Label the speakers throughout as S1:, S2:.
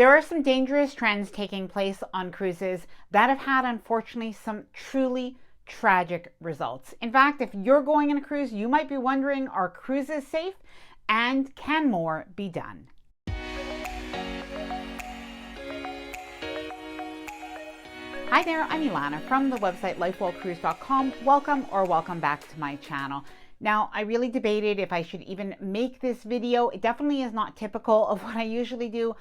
S1: There are some dangerous trends taking place on cruises that have had, unfortunately, some truly tragic results. In fact, if you're going on a cruise, you might be wondering, are cruises safe and can more be done? Hi there, I'm Ilana from the website lifewellcruise.com. Welcome back to my channel. Now, I really debated if I should even make this video. It definitely is not typical of what I usually do.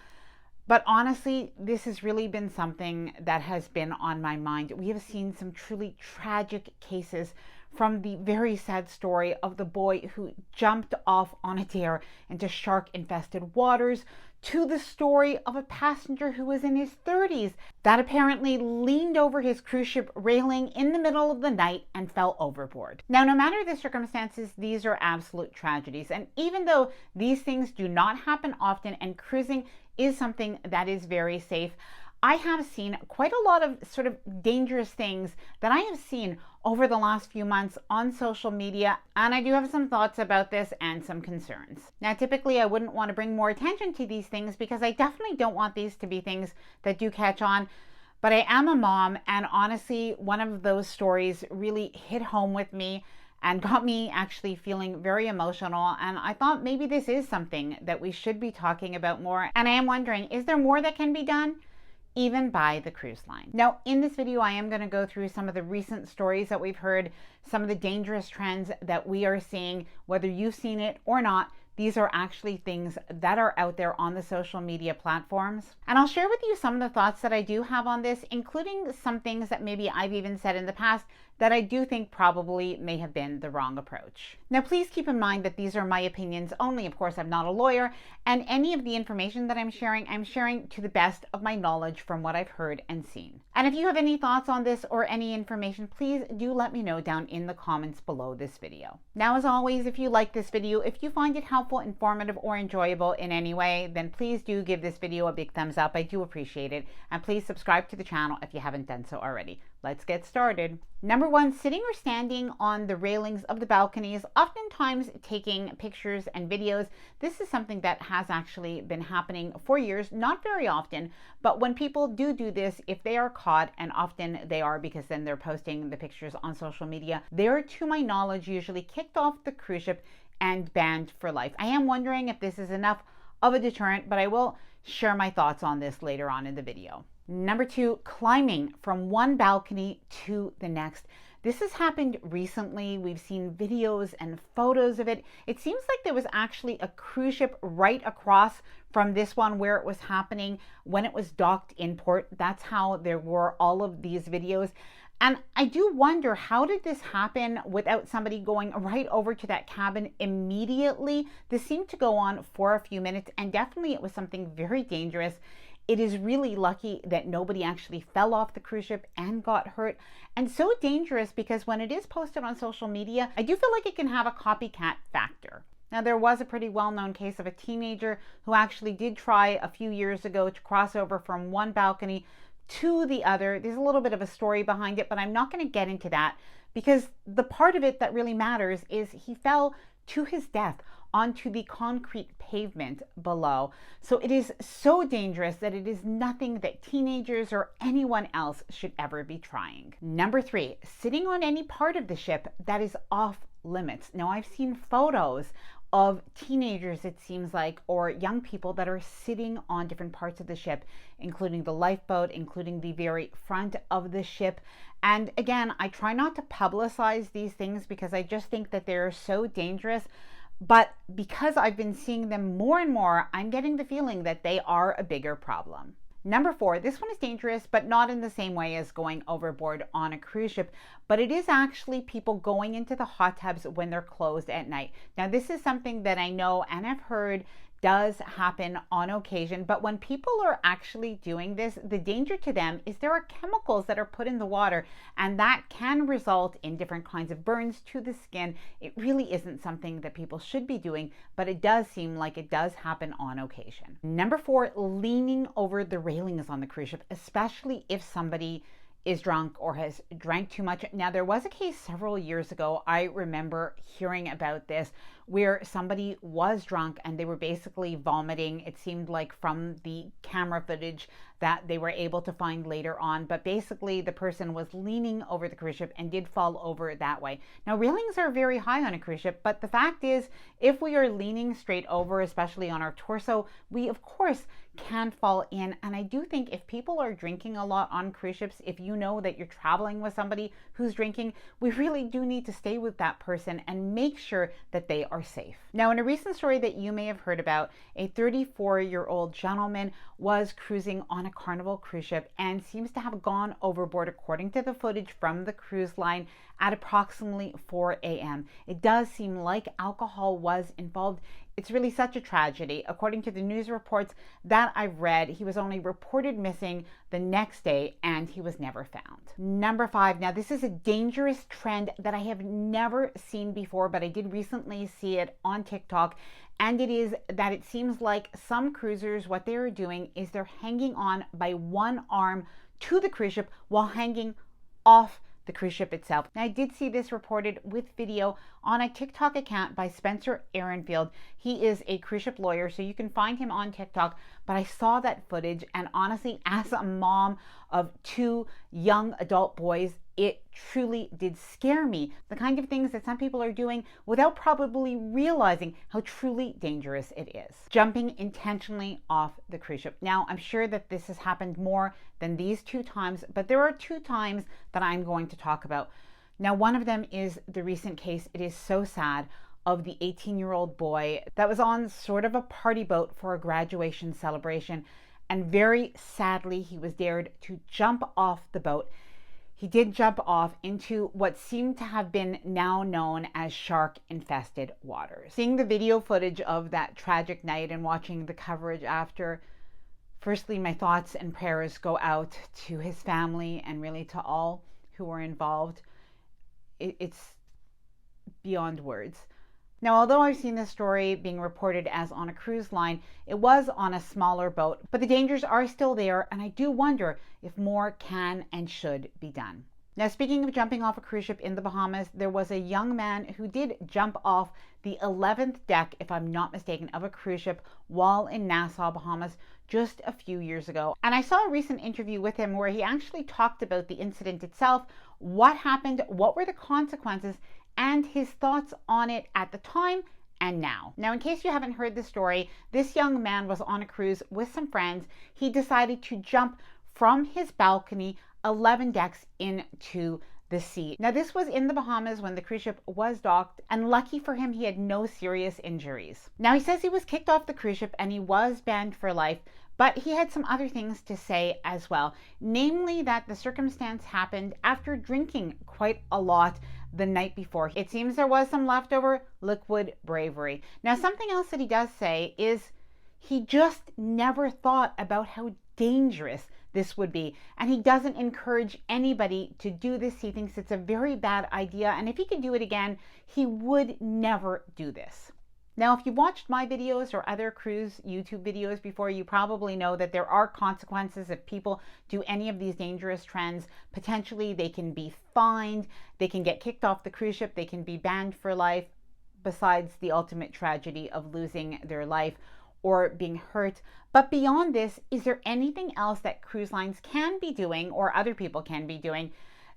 S1: But honestly, this has really been something that has been on my mind. We have seen some truly tragic cases, from the very sad story of the boy who jumped off on a dare into shark-infested waters, to the story of a passenger who was in his 30s that apparently leaned over his cruise ship railing in the middle of the night and fell overboard. Now, no matter the circumstances, these are absolute tragedies. And even though these things do not happen often and cruising is something that is very safe, I have seen quite a lot of sort of dangerous things that I have seen over the last few months on social media, and I do have some thoughts about this and some concerns. Now, typically I wouldn't want to bring more attention to these things because I definitely don't want these to be things that do catch on, but I am a mom, and honestly, one of those stories really hit home with me and got me actually feeling very emotional. And I thought maybe this is something that we should be talking about more. And I am wondering, is there more that can be done, even by the cruise line? Now, in this video, I am going to go through some of the recent stories that we've heard, some of the dangerous trends that we are seeing. Whether you've seen it or not, these are actually things that are out there on the social media platforms. And I'll share with you some of the thoughts that I do have on this, including some things that maybe I've even said in the past that I do think probably may have been the wrong approach. Now, please keep in mind that these are my opinions only. Of course, I'm not a lawyer, and any of the information that I'm sharing to the best of my knowledge from what I've heard and seen. And if you have any thoughts on this or any information, please do let me know down in the comments below this video. Now, as always, if you like this video, if you find it helpful, informative, or enjoyable in any way, then please do give this video a big thumbs up. I do appreciate it. And please subscribe to the channel if you haven't done so already. Let's get started. Number one, sitting or standing on the railings of the balconies, oftentimes taking pictures and videos. This is something that has actually been happening for years, not very often, but when people do this, if they are caught, and often they are because then they're posting the pictures on social media, they're, to my knowledge, usually kicked off the cruise ship and banned for life. I am wondering if this is enough of a deterrent, but I will share my thoughts on this later on in the video. Number two, climbing from one balcony to the next. This has happened recently. We've seen videos and photos of it. It seems like there was actually a cruise ship right across from this one where it was happening when it was docked in port. That's how there were all of these videos. And I do wonder, how did this happen without somebody going right over to that cabin immediately? This seemed to go on for a few minutes, and definitely it was something very dangerous. It is really lucky that nobody actually fell off the cruise ship and got hurt. And so dangerous because when it is posted on social media, I do feel like it can have a copycat factor. Now, there was a pretty well-known case of a teenager who actually did try a few years ago to cross over from one balcony to the other. There's a little bit of a story behind it, but I'm not going to get into that because the part of it that really matters is he fell to his death onto the concrete pavement below. So it is so dangerous that it is nothing that teenagers or anyone else should ever be trying. Number three, sitting on any part of the ship that is off limits. Now, I've seen photos of teenagers, it seems like, or young people that are sitting on different parts of the ship, including the lifeboat, including the very front of the ship. And again, I try not to publicize these things because I just think that they're so dangerous. But because I've been seeing them more and more, I'm getting the feeling that they are a bigger problem. Number four, this one is dangerous, but not in the same way as going overboard on a cruise ship, but it is actually people going into the hot tubs when they're closed at night. Now, this is something that I know and have heard does happen on occasion, but when people are actually doing this, the danger to them is there are chemicals that are put in the water, and that can result in different kinds of burns to the skin. It really isn't something that people should be doing, but it does seem like it does happen on occasion. Number four, leaning over the railings on the cruise ship, especially if somebody is drunk or has drank too much. Now, there was a case several years ago, I remember hearing about this, where somebody was drunk and they were basically vomiting. It seemed like from the camera footage that they were able to find later on, but basically the person was leaning over the cruise ship and did fall over that way. Now, railings are very high on a cruise ship, but the fact is, if we are leaning straight over, especially on our torso, we of course can fall in. And I do think if people are drinking a lot on cruise ships, if you know that you're traveling with somebody who's drinking, we really do need to stay with that person and make sure that they are safe. Now, in a recent story that you may have heard about, a 34-year-old gentleman was cruising on a Carnival cruise ship and seems to have gone overboard, according to the footage from the cruise line, at approximately 4 a.m. It does seem like alcohol was involved. It's really such a tragedy. According to the news reports that I've read, he was only reported missing the next day and he was never found. Number 5. Now, this is a dangerous trend that I have never seen before, but I did recently see it on TikTok. And it is that it seems like some cruisers, what they're doing is they're hanging on by one arm to the cruise ship while hanging off the cruise ship itself. Now, I did see this reported with video on a TikTok account by Spencer Ehrenfield. He is a cruise ship lawyer, so you can find him on TikTok. But I saw that footage, and honestly, as a mom of 2 young adult boys, it truly did scare me. The kind of things that some people are doing without probably realizing how truly dangerous it is. Jumping intentionally off the cruise ship. Now, I'm sure that this has happened more than these 2 times, but there are 2 times that I'm going to talk about. Now, one of them is the recent case. It is so sad, of the 18-year-old boy that was on sort of a party boat for a graduation celebration. And very sadly, he was dared to jump off the boat. He did jump off into what seemed to have been now known as shark-infested waters. Seeing the video footage of that tragic night and watching the coverage after, firstly, my thoughts and prayers go out to his family and really to all who were involved. It's beyond words. Now, although I've seen this story being reported as on a cruise line, it was on a smaller boat, but the dangers are still there, and I do wonder if more can and should be done. Now, speaking of jumping off a cruise ship in the Bahamas, there was a young man who did jump off the 11th deck, if I'm not mistaken, of a cruise ship while in Nassau, Bahamas, just a few years ago. And I saw a recent interview with him where he actually talked about the incident itself, what happened, what were the consequences, and his thoughts on it at the time and now. Now, in case you haven't heard the story, this young man was on a cruise with some friends. He decided to jump from his balcony 11 decks into the sea. Now, this was in the Bahamas when the cruise ship was docked, and lucky for him, he had no serious injuries. Now, he says he was kicked off the cruise ship and he was banned for life, but he had some other things to say as well, namely that the circumstance happened after drinking quite a lot the night before. It seems there was some leftover liquid bravery. Now, something else that he does say is he just never thought about how dangerous this would be, and he doesn't encourage anybody to do this. He thinks it's a very bad idea, and if he could do it again, he would never do this. Now, if you've watched my videos or other cruise YouTube videos before, you probably know that there are consequences if people do any of these dangerous trends. Potentially, they can be fined, they can get kicked off the cruise ship, they can be banned for life, besides the ultimate tragedy of losing their life or being hurt. But beyond this, is there anything else that cruise lines can be doing or other people can be doing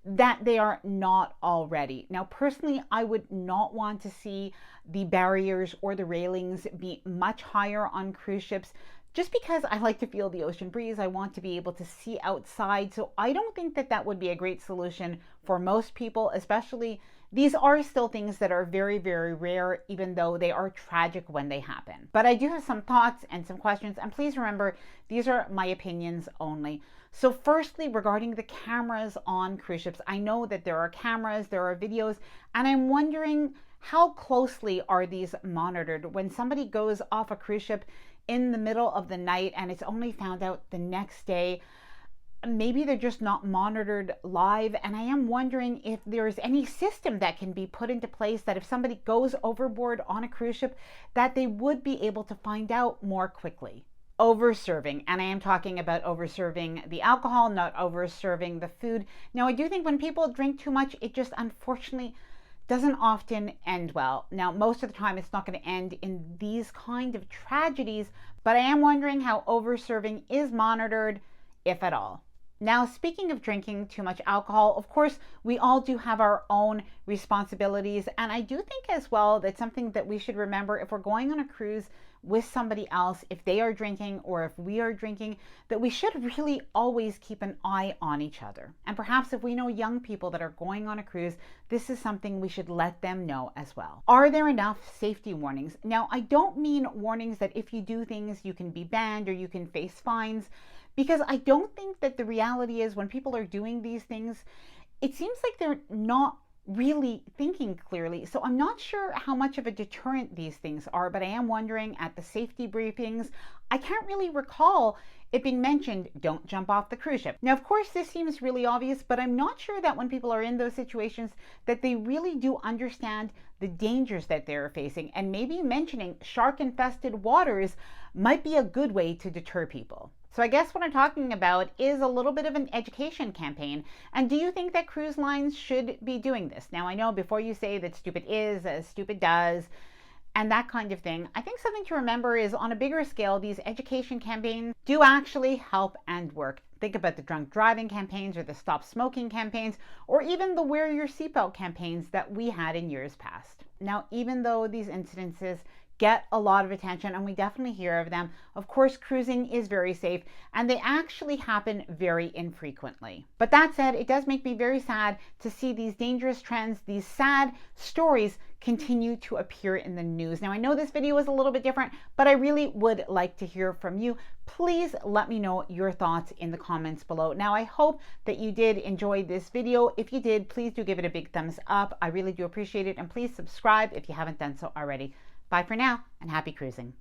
S1: that they are not already? Now, personally, I would not want to see the barriers or the railings be much higher on cruise ships, just because I like to feel the ocean breeze. I want to be able to see outside. So I don't think that that would be a great solution for most people, especially these are still things that are very, very rare, even though they are tragic when they happen. But I do have some thoughts and some questions, and please remember, these are my opinions only. So firstly, regarding the cameras on cruise ships, I know that there are cameras, there are videos, and I'm wondering how closely are these monitored? When somebody goes off a cruise ship in the middle of the night and it's only found out the next day, maybe they're just not monitored live. And I am wondering if there's any system that can be put into place that if somebody goes overboard on a cruise ship, that they would be able to find out more quickly. Over-serving, and I am talking about over-serving the alcohol, not over-serving the food. Now, I do think when people drink too much, it just unfortunately doesn't often end well. Now, most of the time, it's not going to end in these kind of tragedies, but I am wondering how overserving is monitored, if at all. Now, speaking of drinking too much alcohol, of course, we all do have our own responsibilities. And I do think as well that's something that we should remember if we're going on a cruise with somebody else, if they are drinking or if we are drinking, that we should really always keep an eye on each other. And perhaps if we know young people that are going on a cruise, this is something we should let them know as well. Are there enough safety warnings? Now, I don't mean warnings that if you do things, you can be banned or you can face fines, because I don't think that the reality is when people are doing these things, it seems like they're not really thinking clearly. So I'm not sure how much of a deterrent these things are, but I am wondering at the safety briefings, I can't really recall it being mentioned, don't jump off the cruise ship. Now, of course, this seems really obvious, but I'm not sure that when people are in those situations that they really do understand the dangers that they're facing, and maybe mentioning shark-infested waters might be a good way to deter people. So I guess what I'm talking about is a little bit of an education campaign. And do you think that cruise lines should be doing this? Now, I know before you say that stupid is as stupid does, and that kind of thing, I think something to remember is on a bigger scale, these education campaigns do actually help and work. Think about the drunk driving campaigns or the stop smoking campaigns, or even the wear your seatbelt campaigns that we had in years past. Now, even though these incidences get a lot of attention and we definitely hear of them, of course, cruising is very safe and they actually happen very infrequently. But that said, it does make me very sad to see these dangerous trends, these sad stories continue to appear in the news. Now, I know this video is a little bit different, but I really would like to hear from you. Please let me know your thoughts in the comments below. Now, I hope that you did enjoy this video. If you did, please do give it a big thumbs up. I really do appreciate it. And please subscribe if you haven't done so already. Bye for now, and happy cruising.